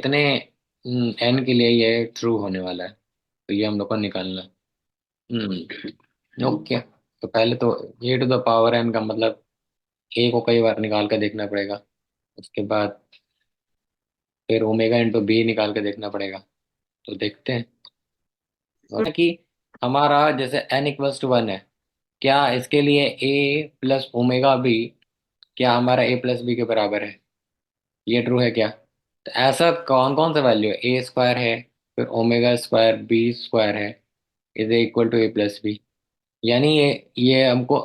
कितने एन के लिए ये ट्रू होने वाला है, तो ये हम लोग को निकालना है। ओके, तो पहले तो ए टू द पावर एन का मतलब ए को कई बार निकाल के देखना पड़ेगा। उसके बाद फिर ओमेगा इंटू बी निकाल के देखना पड़ेगा। तो देखते हैं। और कि हमारा जैसे एन इक्वल्स टू वन है, क्या इसके लिए ए प्लस ओमेगा बी, क्या हमारा ए प्लस बी के बराबर है? ये ट्रू है क्या? तो ऐसा कौन कौन सा वैल्यू है? ए स्क्वायर है, फिर ओमेगा स्क्वायर बी स्क्वायर है, is equal to A plus B. यानी ये हमको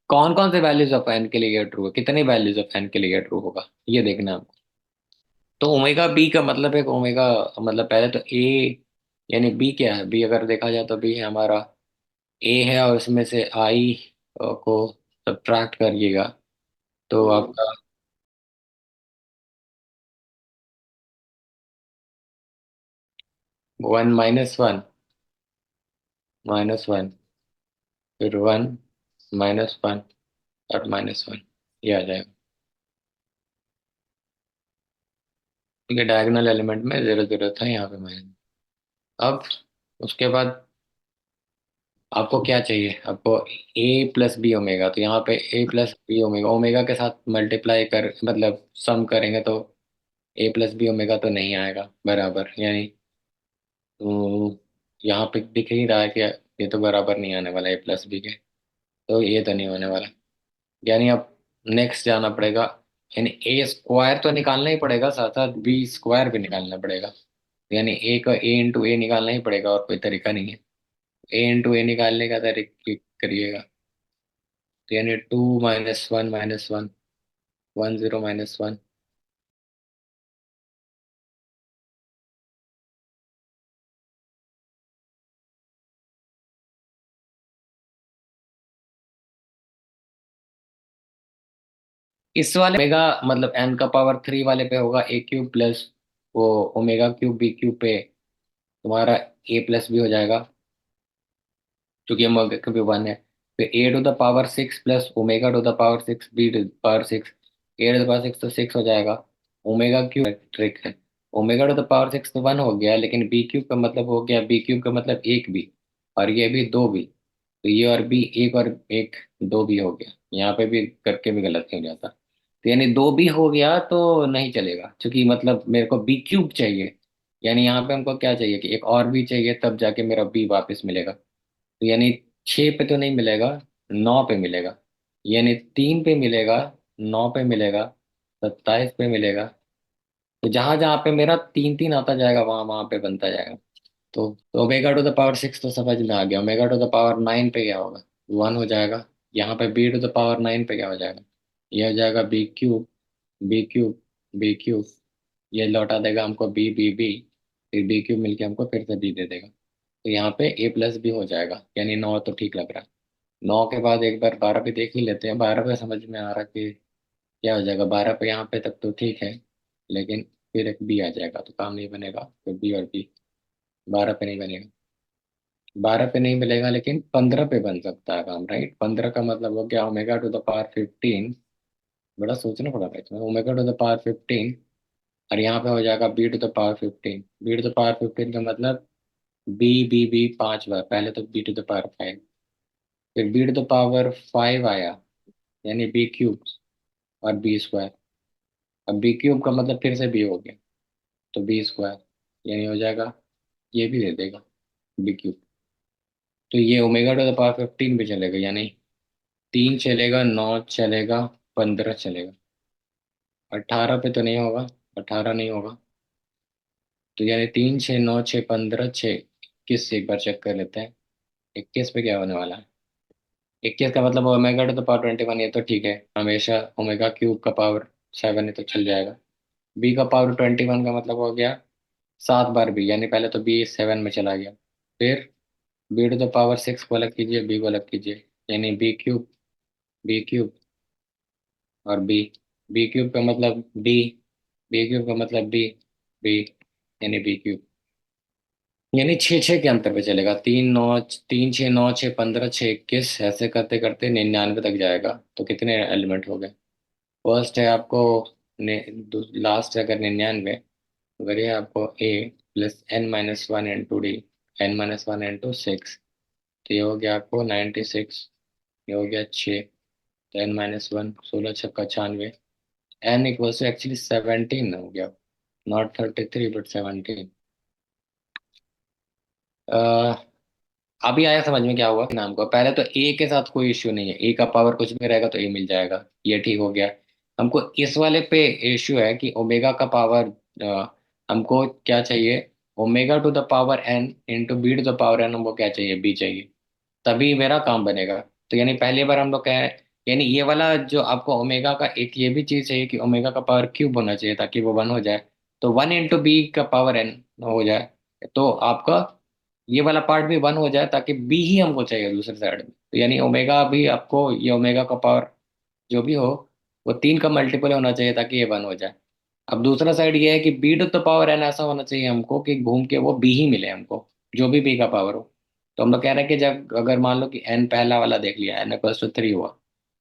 कौन कौन से वैल्यूज ऑफ एन के लिए ये ट्रू है, कितनी वैल्यूज ऑफ एन के लिए ये ट्रू होगा, ये देखना है हमको। तो ओमेगा बी का मतलब है कि ओमेगा, मतलब पहले तो ए, यानी बी क्या है? बी अगर देखा जाए तो बी है हमारा ए है, और उसमें से आई को सब्ट्रैक्ट करिएगा तो आपका 1 - 1, -1, फिर 1 - 1 और -1, ये आ जाएगा। ठीक है, डायगोनल एलिमेंट में 0 0 था, यहाँ पे माइनस। अब उसके बाद आपको क्या चाहिए? आपको ए प्लस बी ओमेगा, तो यहाँ पे ए प्लस बी ओमेगा, ओमेगा के साथ मल्टीप्लाई कर मतलब सम करेंगे तो ए प्लस बी ओमेगा तो नहीं आएगा बराबर, यानी यहाँ पे दिख ही रहा है कि ये तो बराबर नहीं आने वाला ए प्लस बी के, तो ये तो नहीं होने वाला। यानी अब नेक्स्ट जाना पड़ेगा, यानी ए स्क्वायर तो निकालना ही पड़ेगा, साथ साथ बी स्क्वायर भी निकालना पड़ेगा। यानी ए का ए इंटू ए निकालना ही पड़ेगा, और कोई तरीका नहीं है। ए इंटू ए निकालने का तरीका करिएगा, तो यानी 2 - 1 - 1, 10 - 1। इस वाले ओमेगा मतलब एन का पावर 3 वाले पे होगा ए क्यूब प्लस वो ओमेगा क्यूब बी क्यूब पे तुम्हारा ए प्लस बी हो जाएगा, क्योंकि ओमेगा क्यूब 1 है। फिर A to the power 6 plus omega to the power 6 B to the power 6, A to the power 6 तो 6 हो जाएगा। ओमेगा क्यूब ट्रिक है, ओमेगा टू द पावर 6 तो 1 हो गया, लेकिन बी क्यूब का मतलब हो गया, बी क्यूब का मतलब एक बी, और ये भी दो बी, तो ये और बी एक और एक, दो बी हो गया। यहाँ पे भी करके भी गलत हो जाता, तो यानी दो बी हो गया तो नहीं चलेगा, क्योंकि मतलब मेरे को बी क्यूब चाहिए। यानी यहाँ पे हमको क्या चाहिए कि एक और बी चाहिए, तब जाके मेरा बी वापस मिलेगा। तो यानी 6 पे तो नहीं मिलेगा, 9 पे मिलेगा, यानी 3 पे मिलेगा, 9 पे मिलेगा, 27 पे मिलेगा। तो जहां जहां पे मेरा 3 3 आता जाएगा, वहां वहां पे बनता जाएगा। तो ओमेगा टू द पावर 6 तो समझ में आ गया। ओमेगा टू द पावर 9 पे क्या होगा? 1 हो जाएगा। यहाँ पे बी टू द पावर 9 पे क्या हो जाएगा? ये हो जाएगा B cube, B cube, B cube. ये लौटा देगा हमको बी बी बी, फिर बी क्यूब मिलके हमको फिर से बी दे देगा। तो यहाँ पे ए प्लस बी हो जाएगा, यानी 9 तो ठीक लग रहा है। 9 के बाद एक बार 12 पे देख ही लेते हैं। 12 पे समझ में आ रहा कि क्या हो जाएगा। 12 पे यहाँ पे तक तो ठीक है, लेकिन फिर एक बी आ जाएगा तो काम नहीं बनेगा, फिर बी और बी। 12 पे नहीं बनेगा, 12 पे नहीं मिलेगा, लेकिन 15 पे बन सकता है काम, राइट? 15 का मतलब हो गया ओमेगा टू द पावर 15। बड़ा सोचना पड़ा था इसमें, ओमेगा टू द पावर 15, और यहाँ पे हो जाएगा B to the power 15। B to the power 15 का मतलब बी बी बी 5 बार, पहले तो बी टू द पावर 5, फिर बी टू द पावर 5 आया, यानी बी क्यूब और बी स्क्वायर। अब बी क्यूब का मतलब फिर से बी हो गया, तो बी स्क्वायर, यानी हो जाएगा, ये भी दे देगा बी क्यूब। तो ये ओमेगा टू द पावर 15 भी चलेगा, यानी 3 चलेगा, 9 चलेगा, 15 चलेगा। 18 पे तो नहीं होगा, 18 नहीं होगा। तो यानी 3 6 9 6 15 6, 21 से एक बार चेक कर लेते हैं। 21 पे क्या होने वाला है? 21 का मतलब ओमेगा टू द पावर 21, ये तो ठीक है, हमेशा ओमेगा क्यूब का पावर 7 है तो चल जाएगा। बी का पावर 21 का मतलब हो गया 7 बार बी, यानी पहले तो बी 7 में चला गया। फिर बी टू द पावर 6 को अलग कीजिए, बी को अलग कीजिए, यानी बी क्यूब, बी क्यूब और बी। बी क्यूब का मतलब बी, बी क्यूब का मतलब बी, बी, यानी बी क्यूब। यानी 6 6 के अंतर पे चलेगा। 3 6 9 6 15 6 21, ऐसे करते करते 99 तक जाएगा। तो कितने एलिमेंट हो गए? फर्स्ट है आपको लास्ट अगर 99, अगर ये आपको A plus n-1 into D, n-1 into 6, तो ये हो गया आपको 96, ये हो गया 6, तो n-1, 16 छक्का 96, n इक्वल्स टू एक्चुअली 17 हो गया, नॉट 33 बट 17। अभी आया समझ में क्या हुआ नाम को? पहले तो ए के साथ कोई इश्यू नहीं है, ए का पावर कुछ भी रहेगा तो ए मिल जाएगा, ये ठीक हो गया। हमको इस वाले पे इश्यू है कि ओमेगा का पावर, हमको क्या चाहिए, omega to the power N into B to the power N, हमको क्या चाहिए, बी चाहिए, तभी मेरा काम बनेगा। तो यानी पहली बार हम लोग कह रहे हैं, यानी ये वाला जो आपको ओमेगा का एक ये भी चीज चाहिए कि ओमेगा का पावर क्यूब होना चाहिए ताकि वो 1 हो जाए, तो 1 इंटू बी का पावर एन हो जाए, तो आपका ये वाला पार्ट भी 1 हो जाए ताकि बी ही हमको चाहिए दूसरे साइड में। तो यानी ओमेगा भी आपको, ये ओमेगा का पावर जो भी हो वो 3 का मल्टीपल होना चाहिए ताकि ये 1 हो जाए। अब दूसरा साइड ये है कि B to the power N ऐसा होना चाहिए हमको कि घूम के वो बी ही मिले हमको, जो भी बी का पावर हो। तो हम लोग कह रहे हैं कि जब अगर मान लो कि एन पहला वाला देख लिया, n = 3 हुआ,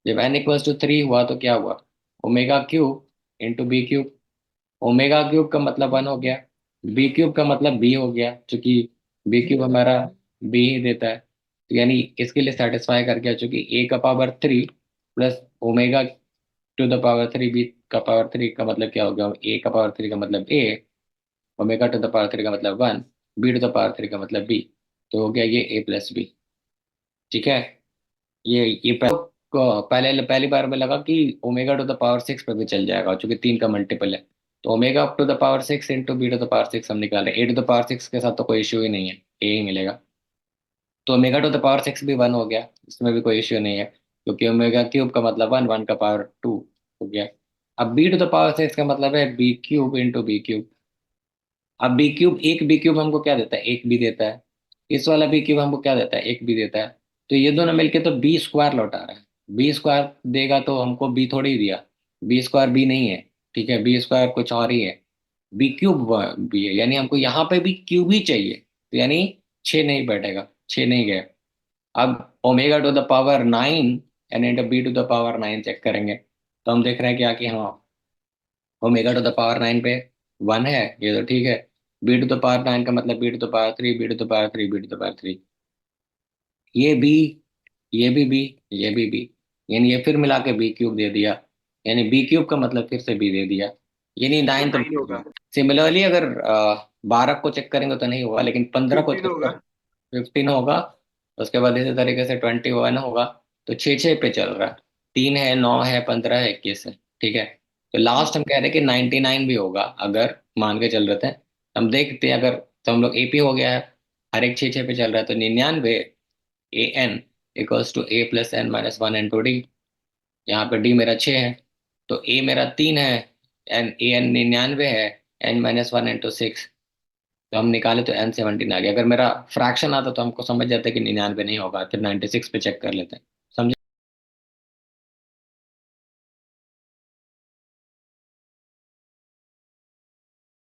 जब n = 3 हुआ तो क्या हुआ, omega cube into B cube, omega cube का मतलब 1 हो गया, बी क्यूब का मतलब बी हो गया, चूंकि बी क्यूब हमारा बी ही देता है। तो यानी इसके लिए सेटिस्फाई कर गया, चूंकि ए का power 3 plus omega to the power 3, B का पावर 3 का मतलब क्या हो गया, ए का पावर 3 का मतलब ए, ओमेगा टू द पावर 3 का मतलब 1, बी टू द पावर 3 का मतलब बी, तो हो गया ये ए प्लस बी। ठीक है, ये पहले पहली बार में लगा कि ओमेगा टू द पावर 6 पे भी चल जाएगा क्योंकि 3 का मल्टीपल है। तो omega up to the power 6 into B to the power 6 हम निकाल रहे हैं, ए टू द पावर 6 के साथ तो कोई इश्यू ही नहीं है, ए ही मिलेगा। तो ओमेगा टू द पावर 6 भी 1 हो गया, इसमें भी कोई इश्यू नहीं है, क्योंकि ओमेगा क्यूब का मतलब 1, 1 का पावर 2 हो गया। अब बी टू द पावर 6 का मतलब है B cube into B cube. अब बी क्यूब, एक बी क्यूब हमको क्या देता है, एक बी देता है, इस वाला बी क्यूब हमको क्या देता है, एक बी देता है। तो ये दोनों मिलके तो बी स्क्वायर लौटा रहा है, बी स्क्वायर देगा तो हमको बी थोड़ी ही दिया, बी स्क्वायर बी नहीं है, ठीक है, बी स्क्वायर कुछ और ही है, बी क्यूब बी है, यानी हमको यहाँ पे भी क्यूब ही चाहिए, तो यानी 6 नहीं बैठेगा, 6 नहीं गए। अब omega to the power 9 and into B to the power 9 check करेंगे, तो हम देख रहे हैं क्या कि हाँ, ओमेगा टू द पावर 9 पे 1 है, ये तो ठीक है, बी टू द पावर 9 का मतलब B to the power 3, B to the power 3, B to the power 3, ये बी, ये भी बी, ये भी बी, यानी ये फिर मिला के बी क्यूब दे दिया, यानी बी क्यूब का मतलब फिर से बी दे दिया, यानी तो 9 तो 9 होगा। सिमिलरली अगर 12 को चेक करेंगे तो नहीं होगा, लेकिन 15 को 15 चेक होगा। कर, 15 होगा, उसके बाद इसी तरीके से 21 होगा, तो 6 6 पे चल रहा है, 3 है, 9 है, 15 है, 21 है, ठीक है। तो लास्ट हम कह रहे हैं कि 99 भी होगा, अगर मान के चल रहे थे, हम देखते हैं अगर, तो हम लोग एपी हो गया है, हर एक 6 6 पे चल रहा है, तो 99 an = a+n-1 n/2d, यहाँ पे डी मेरा 6 है, तो ए मेरा 3 है, एन 99 है, n-1 n/6, तो हम निकाले तो n17 आ गया। अगर मेरा फ्रैक्शन आता तो हमको समझ जाता है कि 99 नहीं होगा, फिर 96 पे चेक कर लेते हैं।